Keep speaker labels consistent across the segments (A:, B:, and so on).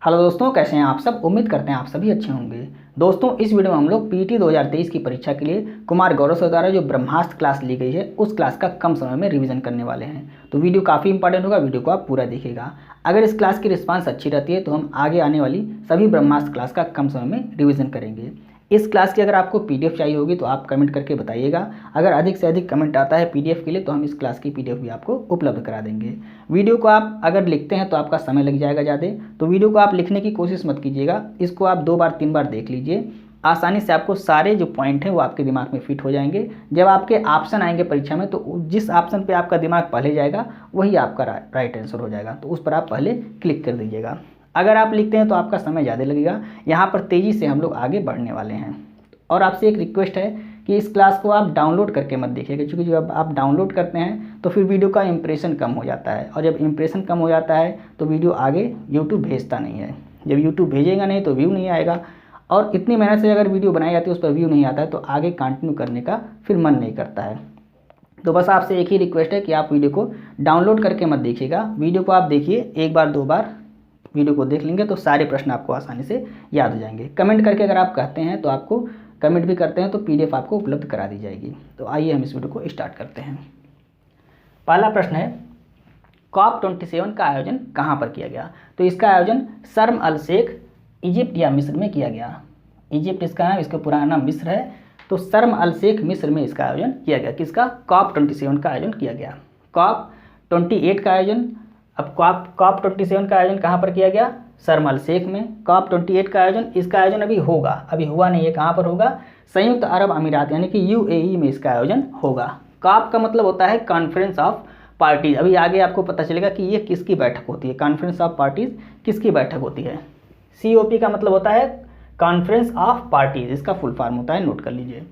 A: Hello दोस्तों, कैसे हैं आप सब। उम्मीद करते हैं आप सभी अच्छे होंगे। दोस्तों, इस वीडियो में हम लोग पीटी 2023 की परीक्षा के लिए कुमार गौरव सर द्वारा जो ब्रह्मास्त्र क्लास ली गई है उस क्लास का कम समय में रिवीजन करने वाले हैं। तो वीडियो काफ़ी इंपॉर्टेंट होगा, वीडियो को आप पूरा देखिएगा। अगर इस क्लास की रिस्पांस अच्छी रहती है तो हम आगे आने वाली सभी ब्रह्मास्त्र क्लास का कम समय में रिवीजन करेंगे। इस क्लास की अगर आपको पीडीएफ चाहिए होगी तो आप कमेंट करके बताइएगा। अगर अधिक से अधिक कमेंट आता है पीडीएफ के लिए तो हम इस क्लास की पीडीएफ भी आपको उपलब्ध करा देंगे। वीडियो को आप अगर लिखते हैं तो आपका समय लग जाएगा ज़्यादा, तो वीडियो को आप लिखने की कोशिश मत कीजिएगा। इसको आप 2 बार 3 बार देख लीजिए। आसानी से आपको सारे जो पॉइंट हैं वो आपके दिमाग में फिट हो जाएंगे। जब आपके ऑप्शन आएंगे परीक्षा में तो जिस ऑप्शन पे आपका दिमाग पहले जाएगा वही आपका राइट आंसर हो जाएगा, तो उस पर आप पहले क्लिक कर दीजिएगा। अगर आप लिखते हैं तो आपका समय ज़्यादा लगेगा। यहाँ पर तेज़ी से हम लोग आगे बढ़ने वाले हैं। और आपसे एक रिक्वेस्ट है कि इस क्लास को आप डाउनलोड करके मत देखिएगा, क्योंकि जब आप डाउनलोड करते हैं तो फिर वीडियो का इंप्रेशन कम हो जाता है, और जब इंप्रेशन कम हो जाता है तो वीडियो आगे यूट्यूब भेजता नहीं है। जब यूट्यूब भेजेगा नहीं तो व्यू नहीं आएगा, और इतनी मेहनत से अगर वीडियो बनाई जाती है उस पर व्यू नहीं आता है तो आगे कंटिन्यू करने का फिर मन नहीं करता है। तो बस आपसे एक ही रिक्वेस्ट है कि आप वीडियो को डाउनलोड करके मत देखिएगा। वीडियो को आप देखिए, 1 बार 2 बार वीडियो को देख लेंगे तो सारे प्रश्न आपको आसानी से याद हो जाएंगे। कमेंट करके अगर आप कहते हैं तो आपको कमेंट भी करते हैं तो पीडीएफ आपको उपलब्ध करा दी जाएगी। तो आइए हम इस वीडियो को स्टार्ट करते हैं। पहला प्रश्न है, कॉप 27 का आयोजन कहाँ पर किया गया। तो इसका आयोजन शर्म अल शेख इजिप्ट या मिस्र में किया गया। इजिप्ट इसका नाम, इसका पुराना नाम मिस्र है, तो शर्म अल शेख मिस्र में इसका आयोजन किया गया। किसका? कॉप 27 का आयोजन किया गया। कॉप 28 का आयोजन, अब कॉप 27 का आयोजन कहाँ पर किया गया? शर्म अल शेख में। कॉप 28 का आयोजन, इसका आयोजन अभी होगा, अभी हुआ नहीं है। कहाँ पर होगा? संयुक्त अरब अमीरात यानी कि यूएई में इसका आयोजन होगा। कॉप का मतलब होता है कॉन्फ्रेंस ऑफ पार्टीज। अभी आगे आपको पता चलेगा कि ये किसकी बैठक होती है। कॉन्फ्रेंस ऑफ पार्टीज किसकी बैठक होती है? COP का मतलब होता है कॉन्फ्रेंस ऑफ पार्टीज, इसका फुल फॉर्म होता है, नोट कर लीजिए।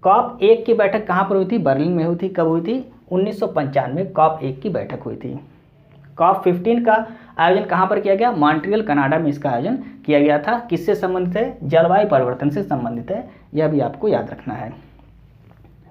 A: कॉप 1 की बैठक कहाँ पर हुई थी? बर्लिन में हुई थी। कब हुई थी? 1995 में कॉप 1 की बैठक हुई थी। कॉप 15 का आयोजन कहाँ पर किया गया? मॉन्ट्रियल कनाडा में इसका आयोजन किया गया था। किससे संबंधित है? जलवायु परिवर्तन से संबंधित है, यह भी आपको याद रखना है।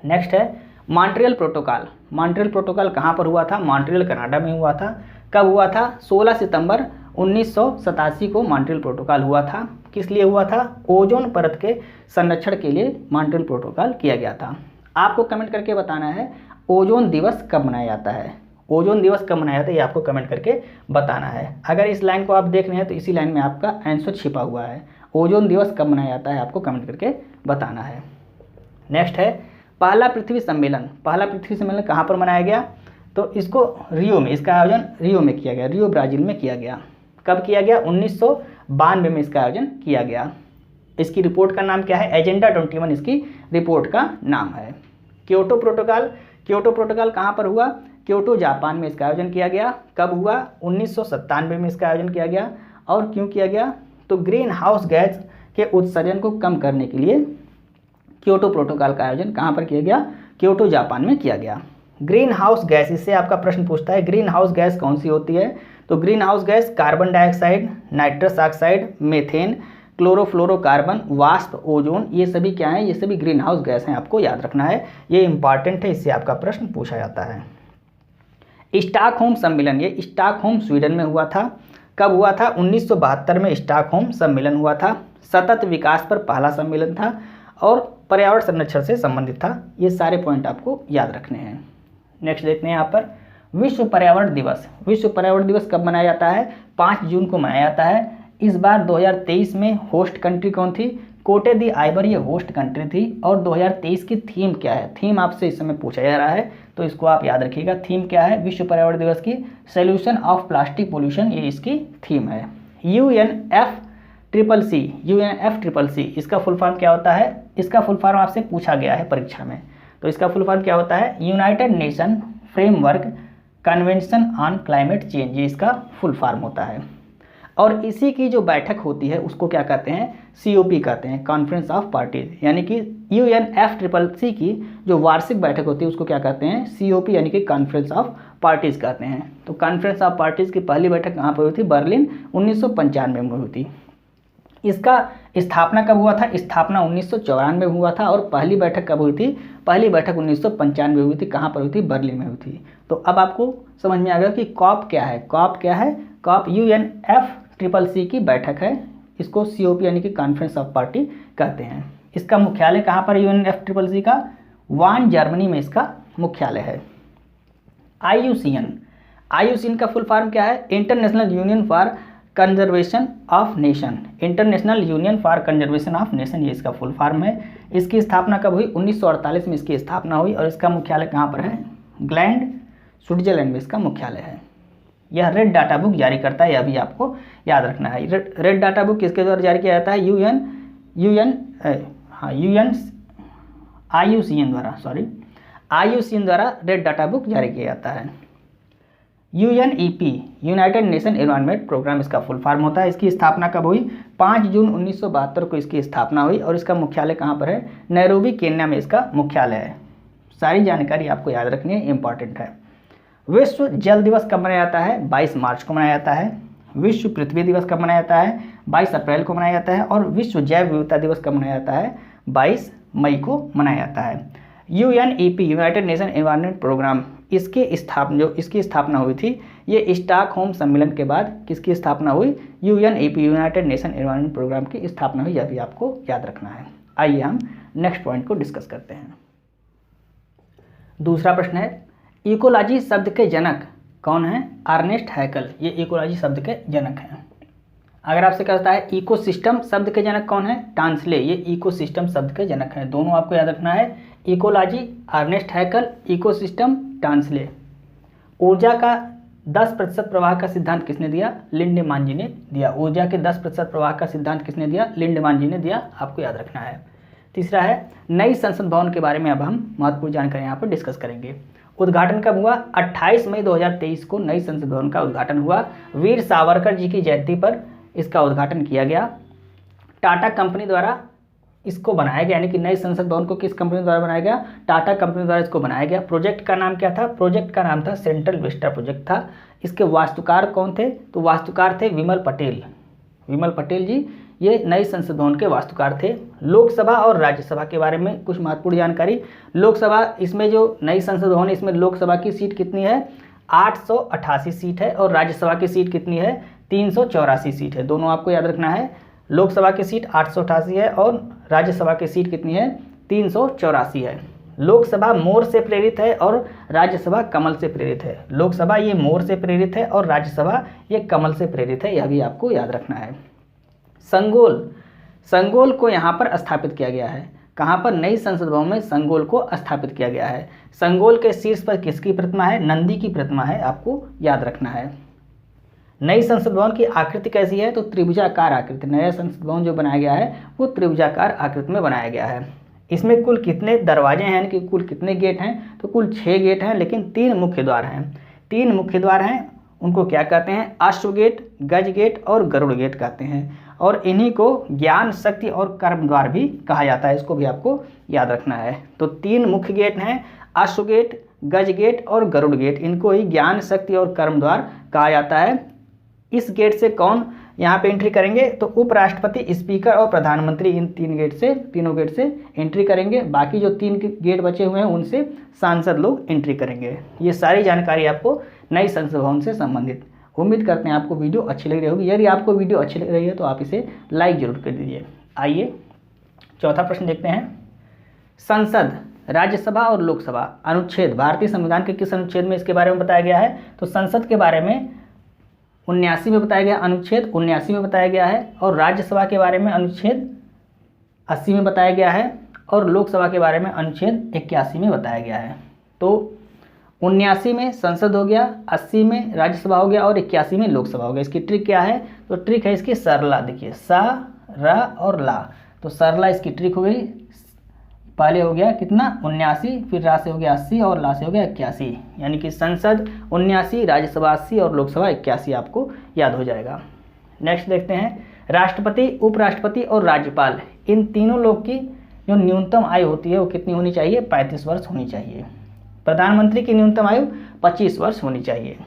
A: नेक्स्ट है मॉन्ट्रियल प्रोटोकॉल। मॉन्ट्रियल प्रोटोकॉल कहाँ पर हुआ था? मॉन्ट्रियल कनाडा में हुआ था। कब हुआ था? 16 सितंबर 1987 को मॉन्ट्रियल प्रोटोकॉल हुआ था। किस लिए हुआ था? ओजोन परत के संरक्षण के लिए मॉन्ट्रियल प्रोटोकॉल किया गया था। आपको कमेंट करके बताना है ओजोन दिवस कब मनाया जाता है। ओजोन दिवस कब मनाया जाता है ये आपको कमेंट करके बताना है। अगर इस लाइन को आप देख रहे हैं तो इसी लाइन में आपका आंसर छिपा हुआ है। ओजोन दिवस कब मनाया जाता है आपको कमेंट करके बताना है। नेक्स्ट है पहला पृथ्वी सम्मेलन। पहला पृथ्वी सम्मेलन कहाँ पर मनाया गया? तो इसको रियो में, इसका आयोजन रियो में किया गया, रियो ब्राज़ील में किया गया। कब किया गया? 1992 में इसका आयोजन किया गया। इसकी रिपोर्ट का नाम क्या है? एजेंडा 21 इसकी रिपोर्ट का नाम है। Kyoto protocol. क्योटो प्रोटोकॉल कहाँ पर हुआ? क्योटो जापान में इसका आयोजन किया गया। कब हुआ? 1997 में इसका आयोजन किया गया। और क्यों किया गया? तो ग्रीन हाउस गैस के उत्सर्जन को कम करने के लिए क्योटो प्रोटोकॉल का आयोजन कहाँ पर किया गया? क्योटो जापान में किया गया। ग्रीन हाउस गैस, इससे आपका प्रश्न पूछता है ग्रीन हाउस गैस कौन सी होती है? तो green house gas carbon dioxide, nitrous oxide, methane, chlorofluorocarbon, वाष्प, ओजोन, ये सभी क्या हैं? ये सभी ग्रीन हाउस गैस हैं, आपको याद रखना है, ये इंपॉर्टेंट है, इससे आपका प्रश्न पूछा जाता है। स्टॉकहोम सम्मेलन, ये स्टॉकहोम स्वीडन में हुआ था। कब हुआ था? 1972 में स्टॉकहोम सम्मेलन हुआ था। सतत विकास पर पहला सम्मेलन था और पर्यावरण संरक्षण से संबंधित था। ये सारे पॉइंट आपको याद रखने हैं। नेक्स्ट देखते हैं यहाँ पर विश्व पर्यावरण दिवस। विश्व पर्यावरण दिवस कब मनाया जाता है? 5 जून को मनाया जाता है। इस बार 2023 में होस्ट कंट्री कौन थी? कोटे दी आइवर ये होस्ट कंट्री थी। और 2023 की थीम क्या है? थीम आपसे इस समय पूछा जा रहा है, तो इसको आप याद रखिएगा। थीम क्या है विश्व पर्यावरण दिवस की? सोल्यूशन ऑफ प्लास्टिक पोल्यूशन, ये इसकी थीम है। UNFCCC, इसका फुल फॉर्म क्या होता है? इसका फुल फॉर्म आपसे पूछा गया है परीक्षा में, तो इसका फुल फॉर्म क्या होता है? United nation framework convention on climate change, ये इसका फुल फॉर्म होता है। और इसी की जो बैठक होती है उसको क्या कहते हैं? COP कहते हैं, कॉन्फ्रेंस ऑफ पार्टीज। यानी कि UNFCCC की जो वार्षिक बैठक होती है उसको क्या कहते हैं? COP यानी कि कॉन्फ्रेंस ऑफ पार्टीज कहते हैं। तो कॉन्फ्रेंस ऑफ पार्टीज की पहली बैठक कहाँ पर हुई थी? बर्लिन 1995 में हुई थी। इसका स्थापना कब हुआ था? स्थापना 1994 में हुआ था। और पहली बैठक कब हुई थी? पहली बैठक 1995 में हुई थी। कहाँ पर हुई थी? बर्लिन में हुई थी। तो अब आपको समझ में आ गया कि कॉप क्या है। कॉप क्या है? कॉप CCC की बैठक है। इसको COP यानी कि कॉन्फ्रेंस ऑफ पार्टी कहते हैं। इसका मुख्यालय कहाँ पर है UNFCCC का? वान जर्मनी में इसका मुख्यालय है। IUCN का फुल फॉर्म क्या है? International union for conservation of nation. International union for conservation of nation, ये इसका फुल फॉर्म है। इसकी स्थापना कब हुई? 1948 में इसकी स्थापना हुई और इसका मुख्यालय कहाँ पर है? ग्लैंड, स्विट्जरलैंड में इसका मुख्यालय है। यह रेड डाटा बुक जारी करता है, यह भी आपको याद रखना है। रेड डाटा बुक किसके द्वारा जारी किया जाता है? IUCN द्वारा रेड डाटा बुक जारी किया जाता है। UNEP, United Nation Environment Programme, इसका फुल फॉर्म होता है। इसकी स्थापना कब हुई? 5 जून 1972 को इसकी स्थापना हुई और इसका मुख्यालय कहाँ पर है? नैरोबी, केन्या में इसका मुख्यालय है। सारी जानकारी आपको याद रखनी है, इंपॉर्टेंट है। विश्व जल दिवस कब मनाया जाता है? 22 मार्च को मनाया जाता है। विश्व पृथ्वी दिवस कब मनाया जाता है? 22 अप्रैल को मनाया जाता है। और विश्व जैव विविधता दिवस कब मनाया जाता है? 22 मई को मनाया जाता है। UNEP, United Nation Environment Programme, इसकी स्थापना हुई थी, ये स्टॉकहोम सम्मेलन के बाद किसकी स्थापना हुई? UNEP, United Nation Environment Programme की स्थापना हुई, यह भी आपको याद रखना है। आइए हम नेक्स्ट पॉइंट को डिस्कस करते हैं। दूसरा प्रश्न है, इकोलॉजी शब्द के जनक कौन है? अर्नेस्ट हैकल, ये इकोलॉजी शब्द के जनक हैं। अगर आपसे कहता है इकोसिस्टम शब्द के जनक कौन है? टांसले, ये इकोसिस्टम शब्द के जनक हैं। दोनों आपको याद रखना है, इकोलॉजी अर्नेस्ट हैकल, इकोसिस्टम टांसले। ऊर्जा का 10% प्रवाह का सिद्धांत किसने दिया? लिंडेमान जी ने दिया। ऊर्जा के 10% प्रवाह का सिद्धांत किसने दिया? लिंडेमान जी ने दिया, आपको याद रखना है। तीसरा है, नई संसद भवन के बारे में अब हम महत्वपूर्ण जानकारी यहाँ पर डिस्कस करेंगे। उद्घाटन कब हुआ? 28 मई 2023 को नई संसद भवन का उद्घाटन हुआ। वीर सावरकर जी की जयंती पर इसका उद्घाटन किया गया। टाटा कंपनी द्वारा इसको बनाया गया, यानी कि नई संसद भवन को किस कंपनी द्वारा बनाया गया? टाटा कंपनी द्वारा इसको बनाया गया। प्रोजेक्ट का नाम क्या था? प्रोजेक्ट का नाम था सेंट्रल विस्टा प्रोजेक्ट था। इसके वास्तुकार कौन थे? तो वास्तुकार थे विमल पटेल। विमल पटेल जी ये नई संसद भवन के वास्तुकार थे। लोकसभा और राज्यसभा के बारे में कुछ महत्वपूर्ण जानकारी। लोकसभा, इसमें जो नई संसद भवन है इसमें लोकसभा की सीट कितनी है? 888 सीट है और राज्यसभा की सीट कितनी है? 384 सीट है। दोनों आपको याद रखना है, लोकसभा की सीट 888 है और राज्यसभा की सीट कितनी है? 384 है। लोकसभा मोर से प्रेरित है और राज्यसभा कमल से प्रेरित है। लोकसभा ये मोर से प्रेरित है और राज्यसभा ये कमल से प्रेरित है, यह भी आपको याद रखना है। संगोल को यहाँ पर स्थापित किया गया है। कहाँ पर? नई संसद भवन में संगोल को स्थापित किया गया है। संगोल के शीर्ष पर किसकी प्रतिमा है? नंदी की प्रतिमा है, आपको याद रखना है। नई संसद भवन की आकृति कैसी है? तो त्रिभुजाकार आकृति। नया संसद भवन जो बनाया गया है वो त्रिभुजाकार आकृति में बनाया गया है। इसमें कुल कितने दरवाजे हैं, यानी कि कुल कितने गेट हैं? तो कुल 6 गेट हैं, लेकिन 3 मुख्य द्वार हैं। 3 मुख्य द्वार हैं, उनको क्या कहते हैं? अश्व गेट, गज गेट और गरुड़ गेट कहते हैं। और इन्हीं को ज्ञान, शक्ति और कर्म द्वार भी कहा जाता है, इसको भी आपको याद रखना है। तो 3 मुख्य गेट हैं, अश्व गेट, गज गेट और गरुड़ गेट। इनको ही ज्ञान, शक्ति और कर्म द्वार कहा जाता है। इस गेट से कौन यहाँ पे एंट्री करेंगे? तो उपराष्ट्रपति, स्पीकर और प्रधानमंत्री इन तीनों गेट से एंट्री करेंगे। बाकी जो 3 गेट बचे हुए हैं उनसे सांसद लोग एंट्री करेंगे। ये सारी जानकारी आपको नई संसद भवन से संबंधित। उम्मीद करते हैं आपको वीडियो अच्छी लग रही होगी। यदि आपको वीडियो अच्छी लग रही है तो आप इसे लाइक जरूर कर दीजिए। आइए चौथा प्रश्न देखते हैं। संसद, राज्यसभा और लोकसभा अनुच्छेद, भारतीय संविधान के किस अनुच्छेद में इसके बारे में बताया गया है? तो संसद के बारे में 79 में बताया गया, अनुच्छेद 79 में बताया गया है। और राज्यसभा के बारे में अनुच्छेद 80 में बताया गया है और लोकसभा के बारे में अनुच्छेद 81 में बताया गया है। तो 79 में संसद हो गया, 80 में राज्यसभा हो गया और 81 में लोकसभा हो गया। इसकी ट्रिक क्या है? तो ट्रिक है इसकी सरला। देखिए सा, रा और ला, तो सरला इसकी ट्रिक हो गई। पहले हो गया कितना? 79, फिर रा से हो गया 80 और ला से हो गया 81, यानी कि संसद 79, राज्यसभा 80 और लोकसभा 81 आपको याद हो जाएगा। नेक्स्ट देखते हैं, राष्ट्रपति, उपराष्ट्रपति और राज्यपाल, इन तीनों लोग की जो न्यूनतम आयु होती है वो कितनी होनी चाहिए? 35 वर्ष होनी चाहिए। प्रधानमंत्री की न्यूनतम आयु 25 वर्ष होनी चाहिए।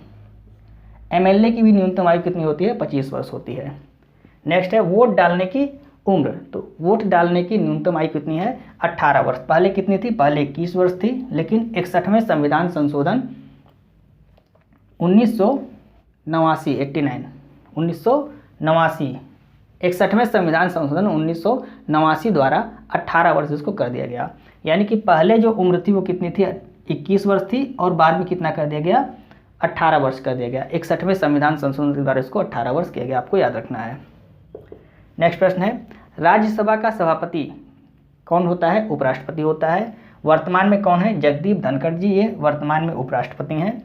A: MLA की भी न्यूनतम आयु कितनी होती है? 25 वर्ष होती है। नेक्स्ट है वोट डालने की उम्र, तो वोट डालने की न्यूनतम आयु कितनी है? 18 वर्ष। पहले कितनी थी? पहले 21 वर्ष थी, लेकिन 61वें संविधान संशोधन 1989 1989 61वें संविधान संशोधन 1989 द्वारा 18 वर्ष इसको कर दिया गया। यानी कि पहले जो उम्र थी वो कितनी थी, 21 वर्ष थी, और बाद में कितना कर दिया गया, 18 वर्ष कर दिया गया। 61वें संविधान संशोधन के द्वारा इसको 18 वर्ष किया गया, आपको याद रखना है। नेक्स्ट प्रश्न है, राज्यसभा का सभापति कौन होता है, उपराष्ट्रपति होता है। वर्तमान में कौन है, जगदीप धनखड़ जी, ये वर्तमान में उपराष्ट्रपति हैं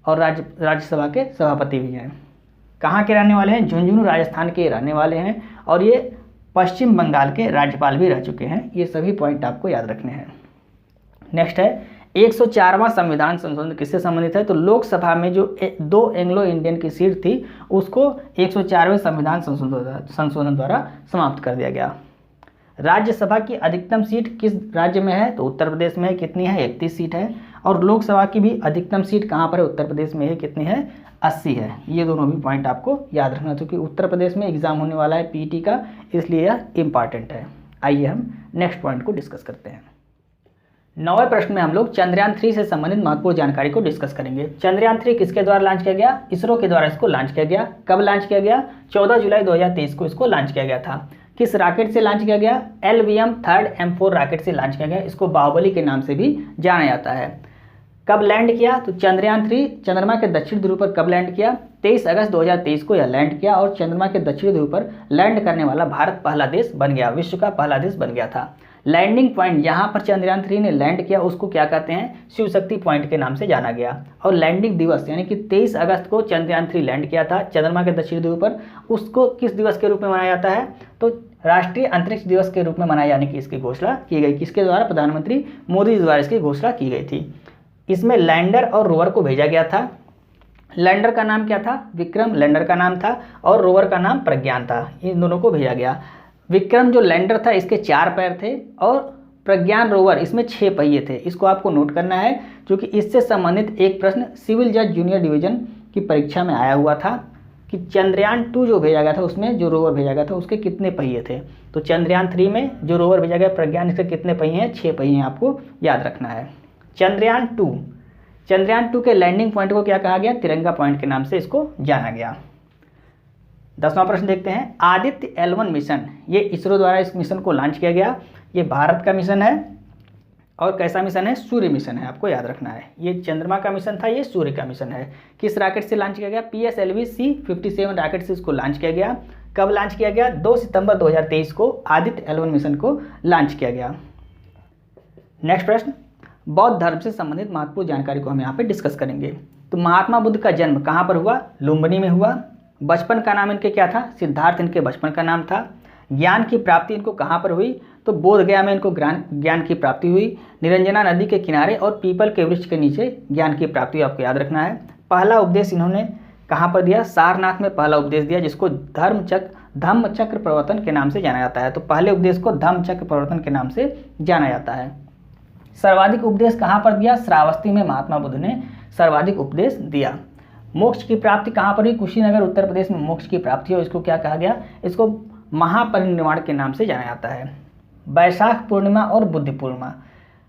A: और राज्यसभा के सभापति भी हैं। कहाँ के रहने वाले हैं, झुंझुनू राजस्थान के रहने वाले हैं और ये पश्चिम बंगाल के राज्यपाल भी रह चुके हैं। ये सभी पॉइंट आपको याद रखने हैं। नेक्स्ट है, 104वां संविधान संशोधन किससे संबंधित है, तो लोकसभा में जो 2 एंग्लो इंडियन की सीट थी उसको 104वें संविधान संशोधन द्वारा समाप्त कर दिया गया। राज्यसभा की अधिकतम सीट किस राज्य में है, तो उत्तर प्रदेश में है, कितनी है, 31 सीट है। और लोकसभा की भी अधिकतम सीट कहाँ पर है, उत्तर प्रदेश में है, कितनी है, 80 है। ये दोनों भी पॉइंट आपको याद रखना, क्योंकि उत्तर प्रदेश में एग्जाम होने वाला है पीटी का, इसलिए यह इंपॉर्टेंट है। आइए हम नेक्स्ट पॉइंट को डिस्कस करते हैं। 9वें प्रश्न में हम लोग चंद्रयान 3 से संबंधित महत्वपूर्ण जानकारी को डिस्कस करेंगे। चंद्रयान 3 किसके द्वारा लॉन्च किया गया, इसरो के द्वारा इसको लॉन्च किया गया। कब लॉन्च किया गया, 14 जुलाई 2023 को इसको लॉन्च किया गया था। किस रॉकेट से लॉन्च किया गया, LVM 3rd M4 रॉकेट से लॉन्च किया गया। इसको बाहुबली के नाम से भी जाना जाता है। कब लैंड किया, तो चंद्रयान 3 चंद्रमा के दक्षिण ध्रुव पर कब लैंड किया, 23 अगस्त 2023 को यह लैंड किया और चंद्रमा के दक्षिण ध्रुव पर लैंड करने वाला भारत पहला देश बन गया, विश्व का पहला देश बन गया था। लैंडिंग पॉइंट जहां पर चंद्रयान 3 ने लैंड किया उसको क्या कहते हैं, शिव शक्ति पॉइंट के नाम से जाना गया। और लैंडिंग दिवस यानी कि 23 अगस्त को चंद्रयान 3 लैंड किया था चंद्रमा के दक्षिण ध्रुव पर, उसको किस दिवस के रूप में मनाया जाता है, तो राष्ट्रीय अंतरिक्ष दिवस के रूप में मनाए जाने की इसकी घोषणा की गई। किसके द्वारा, प्रधानमंत्री मोदी द्वारा इसकी घोषणा की गई थी। इसमें लैंडर और रोवर को भेजा गया था। लैंडर का नाम क्या था, विक्रम लैंडर का नाम था, और रोवर का नाम प्रज्ञान था। इन दोनों को भेजा गया। विक्रम जो लैंडर था इसके 4 पैर थे और प्रज्ञान रोवर इसमें 6 पहिए थे। इसको आपको नोट करना है, क्योंकि इससे संबंधित एक प्रश्न सिविल जज जूनियर डिवीजन की परीक्षा में आया हुआ था कि चंद्रयान 2 जो भेजा गया था उसमें जो रोवर भेजा गया था उसके कितने पहिए थे। तो चंद्रयान 3 में जो रोवर भेजा गया प्रज्ञान, इसके कितने पहिए हैं, 6 पहिए हैं, आपको याद रखना है। चंद्रयान 2 के लैंडिंग पॉइंट को क्या कहा गया, तिरंगा पॉइंट के नाम से इसको जाना गया। 10वां प्रश्न देखते हैं, आदित्य L1 मिशन, ये इसरो द्वारा इस मिशन को लॉन्च किया गया। ये भारत का मिशन है और कैसा मिशन है, सूर्य मिशन है, आपको याद रखना है। ये चंद्रमा का मिशन था, ये सूर्य का मिशन है। किस रॉकेट से लॉन्च किया गया, PSLV C-57 रॉकेट से इसको लॉन्च किया गया। कब लॉन्च किया गया, 2 सितंबर 2023 को आदित्य L1 मिशन को लॉन्च किया गया। नेक्स्ट प्रश्न, बौद्ध धर्म से संबंधित महत्वपूर्ण जानकारी को हम यहाँ पे डिस्कस करेंगे। तो महात्मा बुद्ध का जन्म कहाँ पर हुआ, लुम्बिनी में हुआ। बचपन का नाम इनके क्या था, सिद्धार्थ इनके बचपन का नाम था। ज्ञान की प्राप्ति इनको कहाँ पर हुई, तो बोध गया में इनको ज्ञान की प्राप्ति हुई। निरंजना नदी के किनारे और पीपल के वृक्ष के नीचे ज्ञान की प्राप्ति आपको याद रखना है। पहला उपदेश इन्होंने कहाँ पर दिया, सारनाथ में पहला उपदेश दिया, जिसको धम्म चक्र प्रवर्तन के नाम से जाना जाता है। तो पहले उपदेश को धम्म चक्र प्रवर्तन के नाम से जाना जाता है। सर्वाधिक उपदेश कहाँ पर दिया, श्रावस्ती में महात्मा बुद्ध ने सर्वाधिक उपदेश दिया। मोक्ष की प्राप्ति कहाँ पर हुई, कुशीनगर उत्तर प्रदेश में मोक्ष की प्राप्ति हो, इसको क्या कहा गया, इसको महापरिनिर्वाण के नाम से जाना जाता है। वैशाख पूर्णिमा और बुद्ध पूर्णिमा,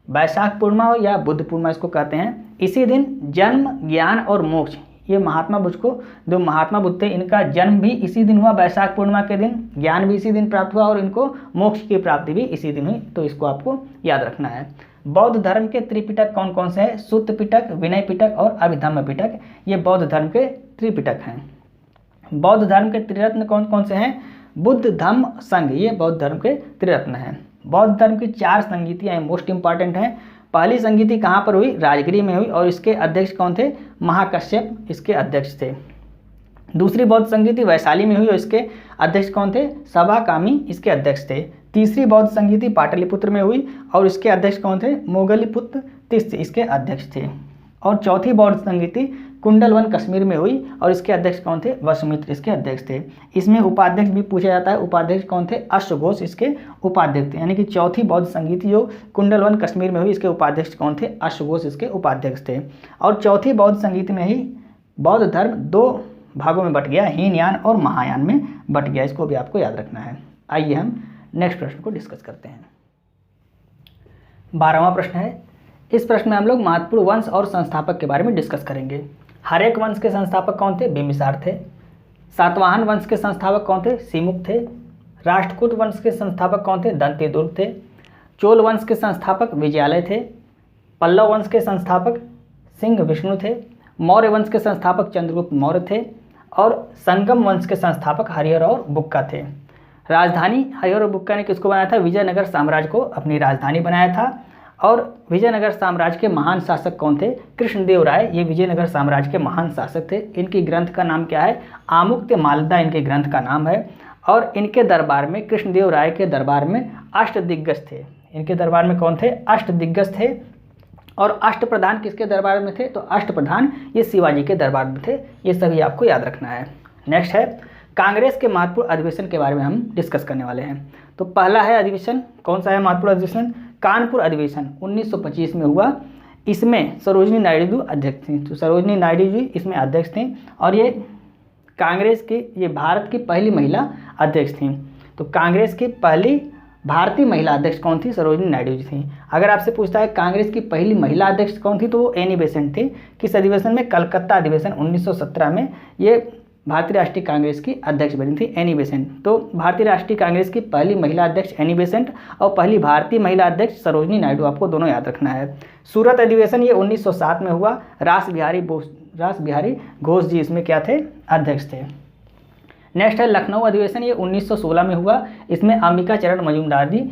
A: वैशाख पूर्णिमा या बुद्ध पूर्णिमा इसको कहते हैं। इसी दिन जन्म, ज्ञान और मोक्ष, ये महात्मा बुद्ध को, जो महात्मा बुद्ध थे इनका जन्म भी इसी दिन हुआ, वैशाख पूर्णिमा के दिन। ज्ञान भी इसी दिन प्राप्त हुआ और इनको मोक्ष की प्राप्ति भी इसी दिन हुई। तो इसको आपको याद रखना है। बौद्ध धर्म के त्रिपिटक कौन कौन से हैं, सुत्त पिटक, विनय पिटक और अभिधम्म पिटक, ये बौद्ध धर्म के त्रिपिटक हैं। बौद्ध धर्म के त्रिरत्न कौन कौन से हैं, बुद्ध धम्म संघ, ये बौद्ध धर्म के त्रिरत्न हैं। बौद्ध धर्म की 4 संगीतियाँ मोस्ट इंपॉर्टेंट हैं। पहली संगीति कहाँ पर हुई, राजगिरी में हुई और इसके अध्यक्ष कौन थे, महाकश्यप इसके अध्यक्ष थे। दूसरी बौद्ध संगीति वैशाली में हुई और इसके अध्यक्ष कौन थे, सभाकामी इसके अध्यक्ष थे। तीसरी बौद्ध संगीति पाटलिपुत्र में हुई और इसके अध्यक्ष कौन थे, मोगलीपुत्र तिस्स इसके अध्यक्ष थे। और चौथी बौद्ध संगीति कुंडलवन कश्मीर में हुई और इसके अध्यक्ष कौन थे, वसुमित्र इसके अध्यक्ष थे। इसमें उपाध्यक्ष भी पूछा जाता है, उपाध्यक्ष कौन थे, अश्वघोष इसके उपाध्यक्ष थे। यानी कि चौथी बौद्ध संगीति जो कुंडलवन कश्मीर में हुई, इसके उपाध्यक्ष कौन थे, अश्वघोष इसके उपाध्यक्ष थे। और चौथी बौद्ध संगीति में ही बौद्ध धर्म 2 भागों में बट गया, हीनयान और महायान में बट गया, इसको भी आपको याद रखना है। आइए हम नेक्स्ट प्रश्न को डिस्कस करते हैं। 12वां प्रश्न है। इस प्रश्न में हम लोग महत्वपूर्ण वंश और संस्थापक के बारे में डिस्कस करेंगे। हर एक वंश के संस्थापक कौन थे, बिंबिसार थे। सातवाहन वंश के संस्थापक कौन थे? सिमुक थे। राष्ट्रकूट वंश के संस्थापक कौन थे? दंतेदुर्ग थे। चोल वंश के संस्थापक विजयालय थे। पल्लव वंश के संस्थापक सिंह विष्णु थे। मौर्य वंश के संस्थापक चंद्रगुप्त मौर्य थे। और संगम वंश के संस्थापक हरिहर और बुक्का थे। राजधानी हरिहर और बुक्का ने किसको बनाया था? विजयनगर साम्राज्य को अपनी राजधानी बनाया था। और विजयनगर साम्राज्य के महान शासक कौन थे? कृष्णदेव राय, ये विजयनगर साम्राज्य के महान शासक थे। इनकी ग्रंथ का नाम क्या है? आमुक्त्य मालदा इनके ग्रंथ का नाम है। और इनके दरबार में, कृष्णदेव राय के दरबार में अष्टदिग्गज थे। इनके दरबार में कौन थे? अष्टदिग्गज थे। और अष्टप्रधान किसके दरबार में थे? तो अष्टप्रधान ये शिवाजी के दरबार में थे। ये सभी आपको याद रखना है। नेक्स्ट है कांग्रेस के महत्वपूर्ण अधिवेशन के बारे में हम डिस्कस करने वाले हैं। तो पहला है अधिवेशन, कौन सा है महत्वपूर्ण अधिवेशन? कानपुर अधिवेशन 1925 में हुआ। इसमें सरोजिनी नायडू अध्यक्ष थी। तो सरोजिनी नायडू जी इसमें अध्यक्ष थी। और ये कांग्रेस की, ये भारत की पहली महिला अध्यक्ष थी। तो कांग्रेस की पहली भारतीय महिला अध्यक्ष कौन थी? सरोजिनी नायडू जी थी। अगर आपसे पूछता है कांग्रेस की पहली महिला अध्यक्ष कौन थी, तो वो एनी बेसेंट थी। किस अधिवेशन में? कलकत्ता अधिवेशन 1917 में ये भारतीय राष्ट्रीय कांग्रेस की अध्यक्ष बनी थी, एनी बेसेंट। तो भारतीय राष्ट्रीय कांग्रेस की पहली महिला अध्यक्ष एनी बेसेंट और पहली भारतीय महिला अध्यक्ष सरोजिनी नायडू, आपको दोनों याद रखना है। सूरत अधिवेशन ये 1907 में हुआ। रास बिहारी घोष जी इसमें क्या थे? अध्यक्ष थे। नेक्स्ट है लखनऊ अधिवेशन, ये 1916 में हुआ। इसमें अंबिका चरण मजूमदार जी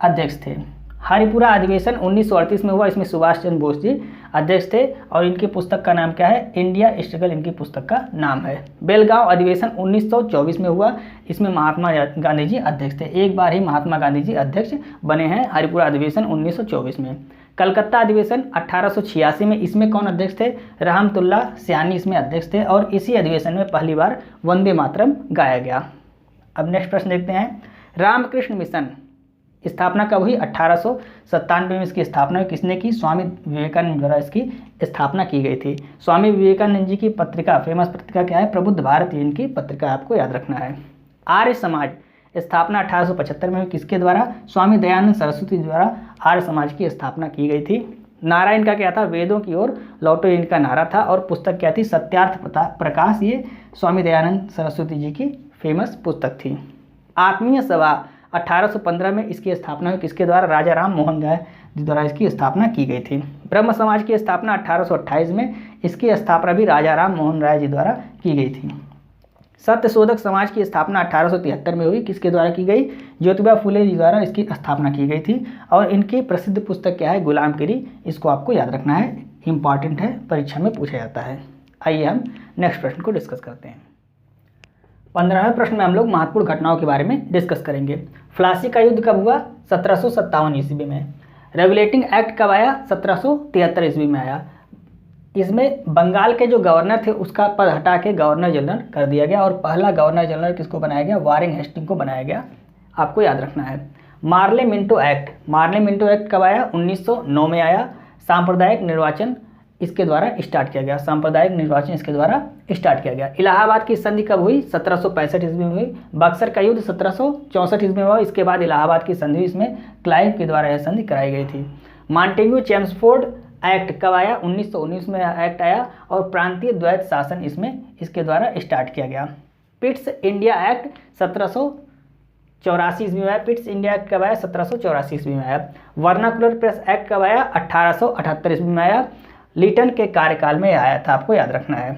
A: अध्यक्ष थे। हरिपुरा अधिवेशन 1938 में हुआ। इसमें सुभाष चंद्र बोस जी अध्यक्ष थे। और इनकी पुस्तक का नाम क्या है? इंडिया स्ट्रगल इनकी पुस्तक का नाम है। बेलगांव अधिवेशन 1924 में हुआ। इसमें महात्मा गांधी जी अध्यक्ष थे। एक बार ही महात्मा गांधी जी अध्यक्ष बने हैं हरिपुरा अधिवेशन 1924 में। कलकत्ता अधिवेशन 1886 में, इसमें कौन अध्यक्ष थे? रहमतुल्ला सयानी इसमें अध्यक्ष थे। और इसी अधिवेशन में पहली बार वंदे मातरम गाया गया। अब नेक्स्ट प्रश्न देखते हैं। रामकृष्ण मिशन स्थापना कब हुई? 1897 में इसकी स्थापना किसने की? स्वामी विवेकानंद द्वारा इसकी स्थापना की गई थी। स्वामी विवेकानंद जी की पत्रिका, फेमस पत्रिका क्या है? प्रबुद्ध भारत, इनकी पत्रिका आपको याद रखना है। आर्य समाज स्थापना 1875 में हुई। किसके द्वारा? स्वामी दयानंद सरस्वती द्वारा आर्य समाज की स्थापना की गई थी। नारा इनका क्या था? वेदों की ओर लौटो इनका नारा था। और पुस्तक क्या थी? सत्यार्थ प्रकाश, ये स्वामी दयानंद सरस्वती जी की फेमस पुस्तक थी। आत्मीय सभा 1815 में इसकी स्थापना हुई। किसके द्वारा? राजा राम मोहन राय जी द्वारा इसकी स्थापना की गई थी। ब्रह्म समाज की स्थापना 1828 में, इसकी स्थापना भी राजा राम मोहन राय जी द्वारा की गई थी। सत्यशोधक समाज की स्थापना 1873 में हुई। किसके द्वारा की गई? ज्योतिबा फुले जी द्वारा इसकी स्थापना की गई थी। और इनकी प्रसिद्ध पुस्तक क्या है? गुलामगिरी। इसको आपको याद रखना है, इंपॉर्टेंट है, परीक्षा में पूछा जाता है। आइए हम नेक्स्ट प्रश्न को डिस्कस करते हैं। 15वें प्रश्न में हम लोग महत्वपूर्ण घटनाओं के बारे में डिस्कस करेंगे। प्लासी का युद्ध कब हुआ? 1757 ईस्वी में। रेगुलेटिंग एक्ट कब आया? 1773 ईस्वी में आया। इसमें बंगाल के जो गवर्नर थे उसका पद हटा के गवर्नर जनरल कर दिया गया। और पहला गवर्नर जनरल किसको बनाया गया? वारेन हेस्टिंग को बनाया गया, आपको याद रखना है। मार्ले मिंटो एक्ट कब आया? 1909 में आया। सांप्रदायिक निर्वाचन इसके द्वारा स्टार्ट किया गया। सांप्रदायिक निर्वाचन इसके द्वारा स्टार्ट किया गया। इलाहाबाद की संधि कब हुई? 1765 ईस्वी में हुई। बक्सर का युद्ध 1764 ईस्वी में हुआ। इसके बाद इलाहाबाद की संधि, इसमें क्लाइव के द्वारा यह संधि कराई गई थी। मॉन्टेग्यू चेम्सफोर्ड एक्ट कब आया? 1919 में एक्ट आया। और प्रांतीय द्वैत शासन इसमें इसके द्वारा स्टार्ट किया गया। पिट्स इंडिया एक्ट 1784 ईस्वी में आया। पिट्स इंडिया एक्ट कब आया? 1784 ईस्वी में आया। वर्नाकुलर प्रेस एक्ट कब आया? 1878 ईस्वी में आया। लीटन के कार्यकाल में आया था, आपको याद रखना है।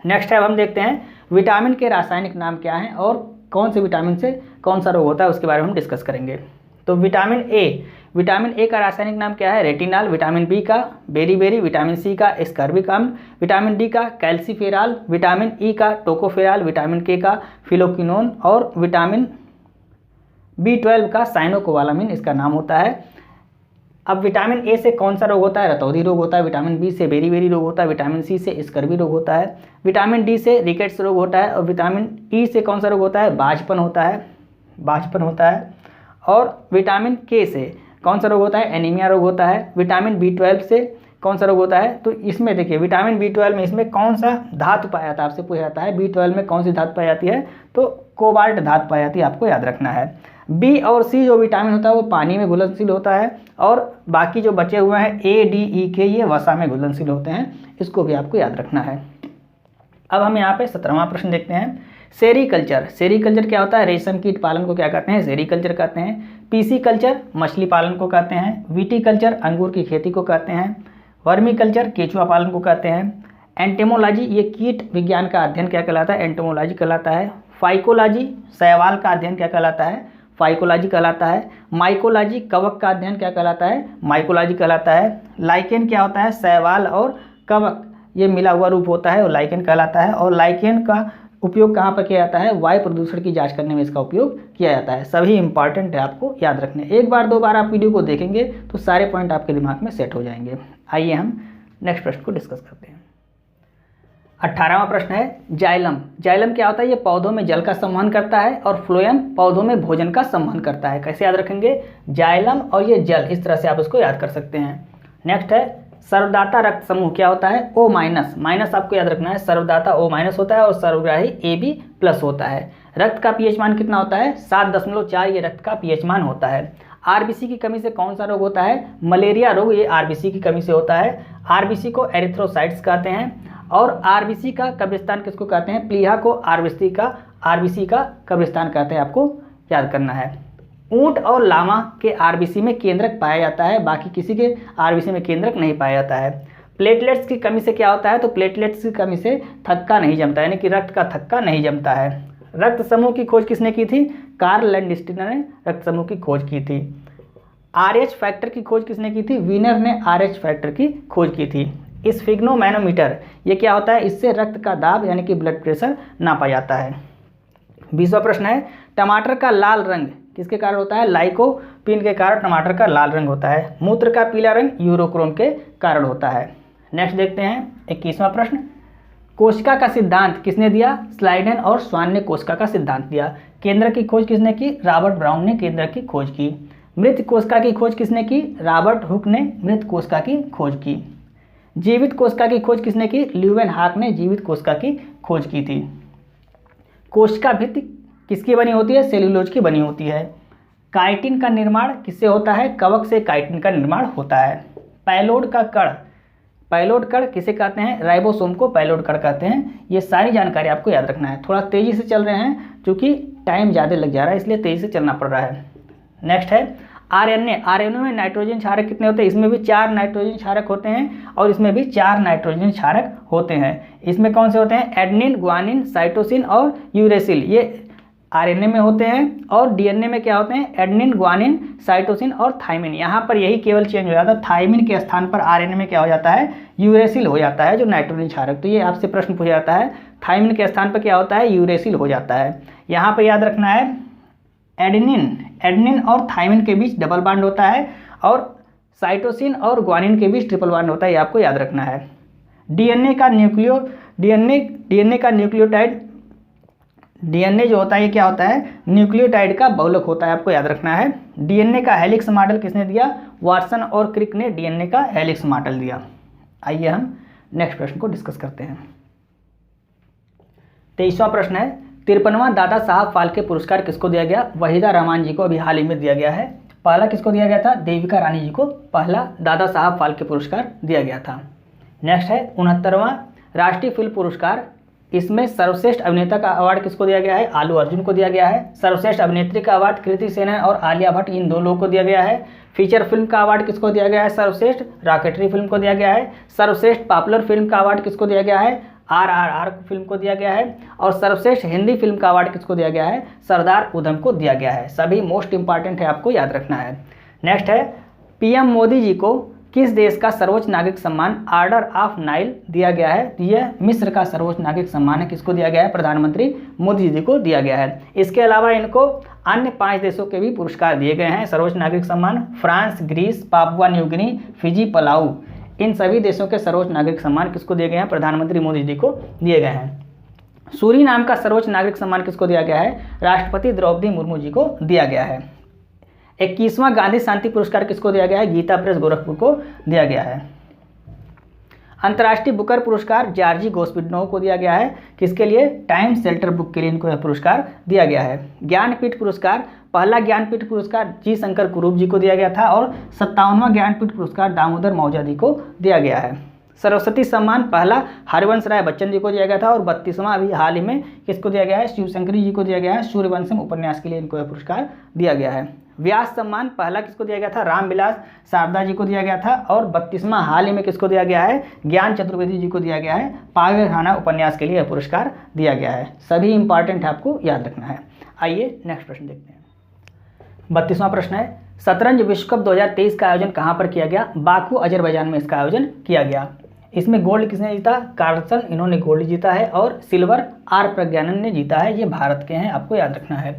A: नेक्स्ट है, हम देखते हैं विटामिन के रासायनिक नाम क्या हैं और कौन से विटामिन से कौन सा रोग होता है, उसके बारे में हम डिस्कस करेंगे। तो विटामिन ए का रासायनिक नाम क्या है? रेटिनॉल। विटामिन बी का बेरीबेरी। विटामिन सी का स्कर्बिक अम्ल। विटामिन डी का कैल्सीफेराल। विटामिन ई का टोकोफेराल। विटामिन के का फिलोक्विनोन। और विटामिन B12 का साइनोकोबालामिन इसका नाम होता है। अब विटामिन ए से कौन सा रोग होता है? रतौंधी रोग होता है। विटामिन बी से बेरीबेरी रोग होता है। विटामिन सी से स्कर्वी रोग होता है। विटामिन डी से रिकेट्स रोग होता है। और विटामिन ई से कौन सा रोग होता है? बांझपन होता है। और विटामिन के से कौन सा रोग होता है? एनीमिया रोग होता है। विटामिन B12 से कौन सा रोग होता है? तो इसमें देखिए विटामिन B12 में इसमें कौन सा धातु पाया जाता है, आपसे पूछा जाता है B12 में कौन सी धातु पाई जाती है? तो कोबाल्ट धातु पाई जाती है, आपको याद रखना है। बी और सी जो विटामिन होता है वो पानी में घुलनशील होता है। और बाकी जो बचे हुए हैं A, D, E, K ये वसा में घुलनशील होते हैं, इसको भी आपको याद रखना है। अब हम यहाँ पे 17वां प्रश्न देखते हैं। सेरीकल्चर, सेरीकल्चर क्या होता है? रेशम कीट पालन को क्या कहते हैं? सेरीकल्चर कहते हैं। पीसीकल्चर मछली पालन को कहते हैं। विटीकल्चर अंगूर की खेती को कहते हैं। वर्मीकल्चर केचुआ पालन को कहते हैं। एंटेमोलॉजी ये कीट विज्ञान का अध्ययन क्या कहलाता है? एंटेमोलॉजी कहलाता है। फाइकोलॉजी शैवाल का अध्ययन क्या कहलाता है? फाइकोलॉजी कहलाता है। माइकोलॉजी कवक का अध्ययन क्या कहलाता है? माइकोलॉजी कहलाता है। लाइकेन क्या होता है? शैवाल और कवक ये मिला हुआ रूप होता है और लाइकेन कहलाता है। और लाइकेन का उपयोग कहाँ पर किया जाता है? वायु प्रदूषण की जांच करने में इसका उपयोग किया जाता है। सभी इंपॉर्टेंट है, आपको याद रखने। एक बार दो बार आप वीडियो को देखेंगे तो सारे पॉइंट आपके दिमाग में सेट हो जाएंगे। आइए हम नेक्स्ट प्रश्न को डिस्कस करते हैं। 18वां प्रश्न है जाइलम। जाइलम क्या होता है? ये पौधों में जल का संवहन करता है और फ्लोएम पौधों में भोजन का संवहन करता है। कैसे याद रखेंगे? जाइलम और ये जल, इस तरह से आप इसको याद कर सकते हैं। नेक्स्ट है सर्वदाता रक्त समूह क्या होता है? O माइनस, माइनस आपको याद रखना है। सर्वदाता O माइनस होता है और सर्वग्राही AB प्लस होता है। रक्त का पीएच मान कितना होता है? 7.4 ये रक्त का पीएच मान होता है। आरबीसी की कमी से कौन सा रोग होता है? मलेरिया रोग, ये आरबीसी की कमी से होता है। आरबीसी को एरिथ्रोसाइट्स कहते हैं। और आरबीसी का कब्रिस्तान किसको कहते हैं? प्लीहा को आरबीसी का कब्रिस्तान कहते हैं, आपको याद करना है। ऊंट और लामा के आरबीसी में केंद्रक पाया जाता है, बाकी किसी के आरबीसी में केंद्रक नहीं पाया जाता है। प्लेटलेट्स की कमी से क्या होता है? तो प्लेटलेट्स की कमी से थक्का नहीं जमता, यानी कि रक्त का थक्का नहीं जमता है। रक्त समूह की खोज किसने की थी? कार्ल लैंडस्टीनर ने रक्त समूह की खोज की थी। RH फैक्टर की खोज किसने की थी? वीनर ने RH फैक्टर की खोज की थी। स्फिग्नोमैनोमीटर ये क्या होता है? इससे रक्त का दाब यानी कि ब्लड प्रेशर नापा जाता है। 20वां प्रश्न है टमाटर का लाल रंग किसके कारण होता है? लाइकोपीन के कारण टमाटर का लाल रंग होता है। मूत्र का पीला रंग यूरोक्रोम के कारण होता है। नेक्स्ट देखते हैं 21वां प्रश्न। कोशिका का सिद्धांत किसने दिया? स्लाइडेन और स्वान ने कोशिका का सिद्धांत दिया। केंद्र की खोज किसने की? रॉबर्ट ब्राउन ने केंद्र की खोज की। मृत कोशिका की खोज किसने की? रॉबर्ट हुक ने मृत कोशिका की खोज की। जीवित कोशिका की खोज किसने की? ल्यूवेनहॉक ने जीवित कोशिका की खोज की थी। कोशिका भित्ति किसकी बनी होती है? सेल्यूलोज की बनी होती है। काइटिन का निर्माण किससे होता है? कवक से काइटिन का निर्माण होता है। पैलोड का कण, पैलोड कण किसे कहते हैं? राइबोसोम को पैलोड कण कहते हैं। ये सारी जानकारी आपको याद रखना है। थोड़ा तेज़ी से चल रहे हैं क्योंकि टाइम ज़्यादा लग जा रहा है, इसलिए तेज़ी से चलना पड़ रहा है। नेक्स्ट है आरएनए। आरएनए में नाइट्रोजन क्षारक कितने होते हैं? इसमें भी 4 नाइट्रोजन क्षारक होते हैं और इसमें भी 4 नाइट्रोजन क्षारक होते हैं। इसमें कौन से होते हैं? एडेनिन, ग्वानिन, साइटोसिन और यूरेसिल, ये आरएनए में होते हैं। और डीएनए में क्या होते हैं? एडेनिन, ग्वानिन, साइटोसिन और थाइमिन। यहाँ पर यही केवल चेंज हो जाता है, थाइमिन के स्थान पर आरएनए में क्या हो जाता है? यूरेसिल हो जाता है, जो नाइट्रोजन क्षारक। तो ये आपसे प्रश्न पूछा जाता है, थाइमिन के स्थान पर क्या होता है? यूरेसिल हो जाता है। यहाँ पर याद रखना है एडेनिन और थाइमिन के बीच डबल बॉन्ड होता है और साइटोसिन और ग्वानिन के बीच ट्रिपल बॉन्ड होता है, ये आपको याद रखना है। डीएनए का न्यूक्लियोटाइड, डीएनए जो होता है ये क्या होता है? न्यूक्लियोटाइड का बहुलक होता है, आपको याद रखना है। डीएनए का हेलिक्स मॉडल किसने दिया? वाटसन और क्रिक ने डीएनए का हेलिक्स मॉडल दिया। आइए हम नेक्स्ट प्रश्न को डिस्कस करते हैं। 23वां प्रश्न है 53वां दादा साहब फाल्के पुरस्कार किसको दिया गया? वहीदा रहमान जी को अभी हाल ही में दिया गया है। पहला किसको दिया गया था? देविका रानी जी को पहला दादा साहब फाल्के पुरस्कार दिया गया था। नेक्स्ट है 69वां राष्ट्रीय फिल्म पुरस्कार। इसमें सर्वश्रेष्ठ अभिनेता का अवार्ड किसको दिया गया है? आलू अर्जुन को दिया गया है। सर्वश्रेष्ठ अभिनेत्री का अवार्ड कृति सेनन और आलिया भट्ट, इन 2 लोगों को दिया गया है। फीचर फिल्म का अवार्ड किसको दिया गया है? सर्वश्रेष्ठ रॉकेटरी फिल्म को दिया गया है। सर्वश्रेष्ठ पॉपुलर फिल्म का अवार्ड किसको दिया गया है? RRR फिल्म को दिया गया है। और सर्वश्रेष्ठ हिंदी फिल्म का अवार्ड किसको दिया गया है? सरदार उधम को दिया गया है। सभी मोस्ट इंपॉर्टेंट है, आपको याद रखना है। नेक्स्ट है पीएम मोदी जी को किस देश का सर्वोच्च नागरिक सम्मान ऑर्डर ऑफ नाइल दिया गया है? यह मिस्र का सर्वोच्च नागरिक सम्मान है। किसको दिया गया है? प्रधानमंत्री मोदी जी को दिया गया है। इसके अलावा इनको अन्य 5 देशों के भी पुरस्कार दिए गए हैं सर्वोच्च नागरिक सम्मान। France, Greece, Papua New Guinea, Fiji, Palau, इन सभी देशों के सर्वोच्च नागरिक सम्मान किसको दिए गए हैं? प्रधानमंत्री मोदी जी को दिए गए हैं। सूरीनाम का सर्वोच्च नागरिक सम्मान किसको दिया गया है? राष्ट्रपति द्रौपदी मुर्मू जी को दिया गया है। 21वां गांधी शांति पुरस्कार किसको दिया गया है? गीता प्रेस गोरखपुर को दिया गया है। अंतर्राष्ट्रीय बुकर पुरस्कार जॉर्जी गोस्पिडनोव को दिया गया है। किसके लिए? टाइम शेल्टर बुक के लिए इनको यह पुरस्कार दिया गया है। ज्ञानपीठ पुरस्कार, पहला ज्ञानपीठ पुरस्कार जी शंकर कुरूप जी को दिया गया था और 57वां ज्ञानपीठ पुरस्कार दामोदर मौजा जी को दिया गया है। सरस्वती सम्मान पहला हरिवंश राय बच्चन जी को दिया गया था और 32वां अभी हाल ही में किसको दिया गया है, शिवशंकरी जी को दिया गया है। सूर्यवंशम उपन्यास के लिए इनको यह पुरस्कार दिया गया है। व्यास सम्मान पहला किसको दिया गया था, रामविलास शारदा जी को दिया गया था और 32वां हाल ही में किसको दिया गया है, ज्ञान चतुर्वेदी जी को दिया गया है। पागलखाना उपन्यास के लिए यह पुरस्कार दिया गया है। सभी इंपॉर्टेंट आपको याद रखना है। आइए नेक्स्ट प्रश्न देखते हैं। 32वां प्रश्न है, शतरंज विश्व कप 2023 का आयोजन कहाँ पर किया गया, बाकू अजरबैजान में इसका आयोजन किया गया। इसमें गोल्ड किसने जीता, कार्लसन, इन्होंने गोल्ड जीता है और सिल्वर आर प्रज्ञानन ने जीता है। ये भारत के हैं, आपको याद रखना है।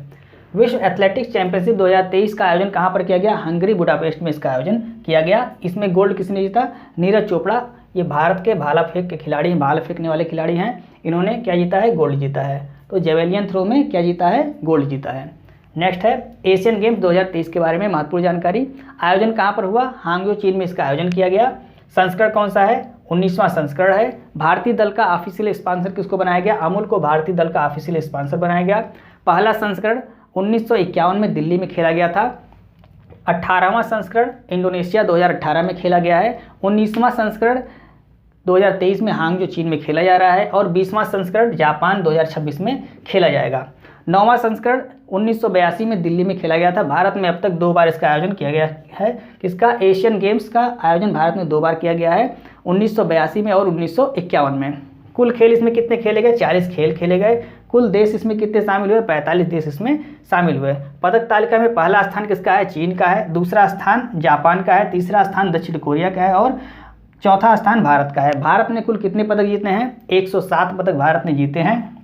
A: विश्व एथलेटिक्स चैंपियनशिप 2023 का आयोजन कहाँ पर किया गया, हंगरी बुडापेस्ट में इसका आयोजन किया गया। इसमें गोल्ड किसने जीता, नीरज चोपड़ा, ये भारत के भाला फेंक के खिलाड़ी हैं, भाला फेंकने वाले खिलाड़ी हैं। इन्होंने क्या जीता है, गोल्ड जीता है। तो जेवेलियन थ्रो में क्या जीता है, गोल्ड जीता है। नेक्स्ट है एशियन गेम्स 2023 के बारे में महत्वपूर्ण जानकारी। आयोजन कहाँ पर हुआ, हांगजो चीन में इसका आयोजन किया गया। संस्करण कौन सा है, 19वां संस्करण है। भारतीय दल का ऑफिशियल स्पॉन्सर किसको बनाया गया, अमूल को भारतीय दल का ऑफिशियल स्पॉन्सर बनाया गया। पहला संस्करण 1951 में दिल्ली में खेला गया था। 18वां संस्करण इंडोनेशिया 2018 में खेला गया है। 19वां संस्करण 2023 में हांगजो चीन में खेला जा रहा है और 20वां संस्करण जापान 2026 में खेला जाएगा। 9वां संस्करण 1982 में दिल्ली में खेला गया था। भारत में अब तक 2 बार इसका आयोजन किया गया है। किसका, एशियन गेम्स का आयोजन भारत में 2 बार किया गया है, 1982 में और 1951 में। कुल खेल इसमें कितने खेले गए, 40 खेल खेले गए। कुल देश इसमें कितने शामिल हुए, 45 देश इसमें शामिल हुए। पदक तालिका में पहला स्थान किसका है, चीन का है। दूसरा स्थान जापान का है। तीसरा स्थान दक्षिण कोरिया का है और चौथा स्थान भारत का है। भारत ने कुल कितने पदक जीते हैं, 107 पदक भारत ने जीते हैं,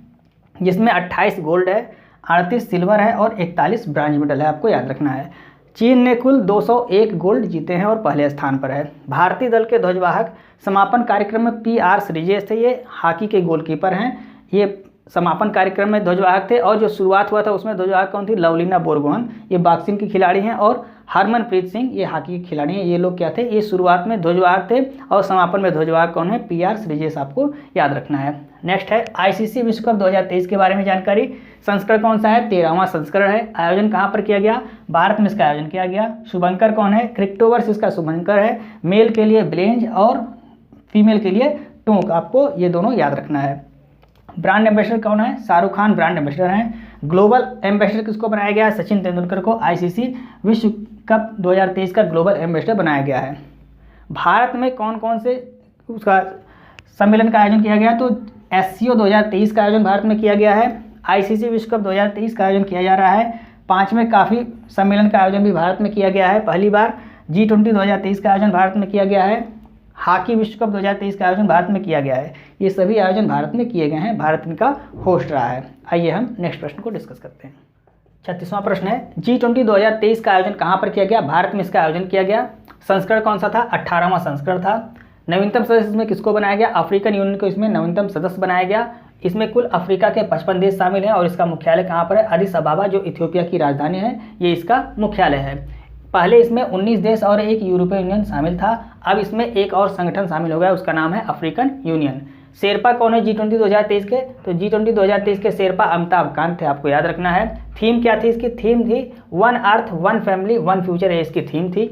A: जिसमें 28 गोल्ड है, 38 सिल्वर है और 41 ब्रांज मेडल है, आपको याद रखना है। चीन ने कुल 201 गोल्ड जीते हैं और पहले स्थान पर है। भारतीय दल के ध्वजवाहक समापन कार्यक्रम में PR श्रीजेश थे, ये हॉकी के गोलकीपर हैं। ये समापन कार्यक्रम में ध्वजवाहक थे और जो शुरुआत हुआ था उसमें ध्वजवाहक कौन थी, लवलीना बोरगोहन, ये बॉक्सिंग की खिलाड़ी हैं। और हरमनप्रीत सिंह, ये हॉकी के खिलाड़ी हैं। ये लोग क्या थे, ये शुरुआत में ध्वजवाहक थे और समापन में ध्वजवाहक कौन है, PR श्रीजेश, आपको याद रखना है। नेक्स्ट है ICC विश्व कप 2023 के बारे में जानकारी। संस्करण कौन सा है, 13वां संस्करण है। आयोजन कहाँ पर किया गया, भारत में इसका आयोजन किया गया। शुभंकर कौन है, क्रिप्टोवर्स इसका शुभंकर है। मेल के लिए ब्लेंज और फीमेल के लिए टोंक, आपको ये दोनों याद रखना है। ब्रांड एम्बेसडर कौन है, शाहरुख खान ब्रांड एम्बेसडर हैं। ग्लोबल एम्बेसडर किसको बनाया गया है, सचिन तेंदुलकर को ICC विश्व कप 2023 का ग्लोबल एम्बेसडर बनाया गया है। भारत में कौन कौन से उसका सम्मेलन का आयोजन किया गया, तो SCO 2023 का आयोजन भारत में किया गया है। ICC विश्व कप 2023 का आयोजन किया जा रहा है। 5वें काफ़ी सम्मेलन का आयोजन भी भारत में किया गया है। पहली बार G20 2023 का आयोजन भारत में किया गया है। हॉकी विश्व कप 2023 का आयोजन भारत में किया गया है। ये सभी आयोजन भारत में किए गए हैं, भारत इनका होस्ट रहा है। आइए हम नेक्स्ट प्रश्न को डिस्कस करते हैं। 36वां प्रश्न है, G20 2023 का आयोजन कहाँ पर किया गया, भारत में इसका आयोजन किया गया। संस्करण कौन सा था, 18वां संस्करण था। नवीनतम सदस्य इसमें किसको बनाया गया, अफ्रीकन यूनियन को इसमें नवीनतम सदस्य बनाया गया। इसमें कुल अफ्रीका के 55 देश शामिल हैं और इसका मुख्यालय कहाँ पर है, अदिस अबाबा, जो इथियोपिया की राजधानी है, ये इसका मुख्यालय है। पहले इसमें 19 देश और एक यूरोपीय यूनियन शामिल था। अब इसमें एक और संगठन शामिल हो गया, उसका नाम है अफ्रीकन यूनियन। शेरपा कौन है G20 2023 के, तो G20 2023 के शेरपा अमिताभ कांत थे, आपको याद रखना है। थीम क्या थी इसकी, थीम थी one earth one family one future, है इसकी थीम थी।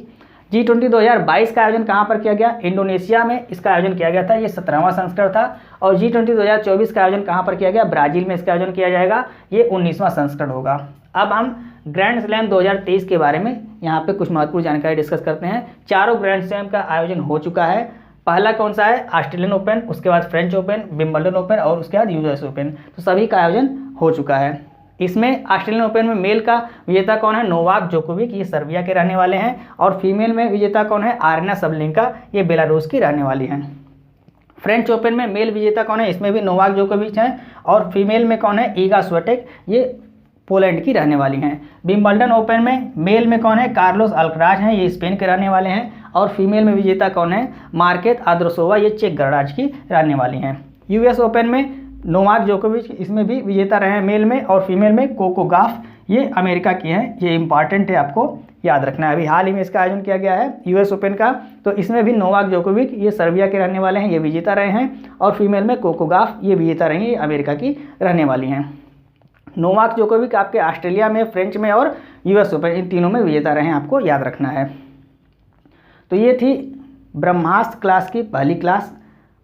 A: G20 2022 का आयोजन कहाँ पर किया गया, इंडोनेशिया में इसका आयोजन किया गया था, ये 17वां संस्करण था। और G20 2024 का आयोजन कहाँ पर किया गया, ब्राज़ील में इसका आयोजन किया जाएगा, ये 19वां संस्करण होगा। अब हम ग्रैंड स्लैम 2023 के बारे में यहाँ पे कुछ महत्वपूर्ण जानकारी डिस्कस करते हैं। चारों ग्रैंड स्लैम का आयोजन हो चुका है। पहला कौन सा है, ऑस्ट्रेलियन ओपन, उसके बाद फ्रेंच ओपन, विंबलडन ओपन और उसके बाद US ओपन, तो सभी का आयोजन हो चुका है। इसमें ऑस्ट्रेलियन ओपन में मेल का विजेता कौन है, नोवाक जोकोविक, ये सर्बिया के रहने वाले हैं। और फीमेल में विजेता कौन है, आर्ना सबलिंका, ये बेलारूस की रहने वाली हैं। फ्रेंच ओपन में मेल विजेता कौन है, इसमें भी नोवाक जोकोविच हैं। और फीमेल में कौन है, ईगा स्विएटेक, ये पोलैंड की रहने वाली हैं। विंबलडन ओपन में मेल में कौन है, कार्लोस अल्कराज हैं, ये स्पेन के रहने वाले हैं। और फीमेल में विजेता कौन है, मार्केत आद्रोसोवा, ये चेक गणराज्य की रहने वाली हैं। US ओपन में नोवाक जोकोविच इसमें भी विजेता रहे हैं मेल में, और फीमेल में कोको गाफ, ये अमेरिका की हैं। ये इंपॉर्टेंट है, आपको याद रखना है। अभी हाल ही में इसका आयोजन किया गया है US ओपन का, तो इसमें भी नोवाक जोकोविक, ये सर्बिया के रहने वाले हैं, ये विजेता रहे हैं। और फीमेल में कोको गाफ, ये विजेता रही हैं, ये अमेरिका की रहने वाली हैं। नोवाक जोकोविक आपके ऑस्ट्रेलिया में, फ्रेंच में और US ओपन, इन तीनों में विजेता रहे हैं, आपको याद रखना है। तो ये थी ब्रह्मास्त्र क्लास की पहली क्लास।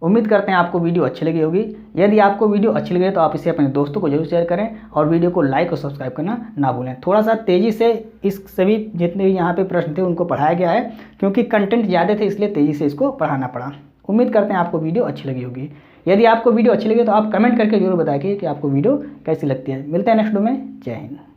A: उम्मीद करते हैं आपको वीडियो अच्छी लगी होगी। यदि आपको वीडियो अच्छी लगे तो आप इसे अपने दोस्तों को जरूर शेयर करें और वीडियो को लाइक और सब्सक्राइब करना ना भूलें। थोड़ा सा तेज़ी से इस सभी जितने भी यहाँ पे प्रश्न थे उनको पढ़ाया गया है, क्योंकि कंटेंट ज़्यादा थे इसलिए तेज़ी से इसको पढ़ाना पड़ा। उम्मीद करते हैं आपको वीडियो अच्छी लगी होगी। यदि आपको वीडियो अच्छी लगी तो आप कमेंट करके जरूर बताइए कि आपको वीडियो कैसी लगती है। मिलते हैं नेक्स्ट वीडियो में। जय हिंद।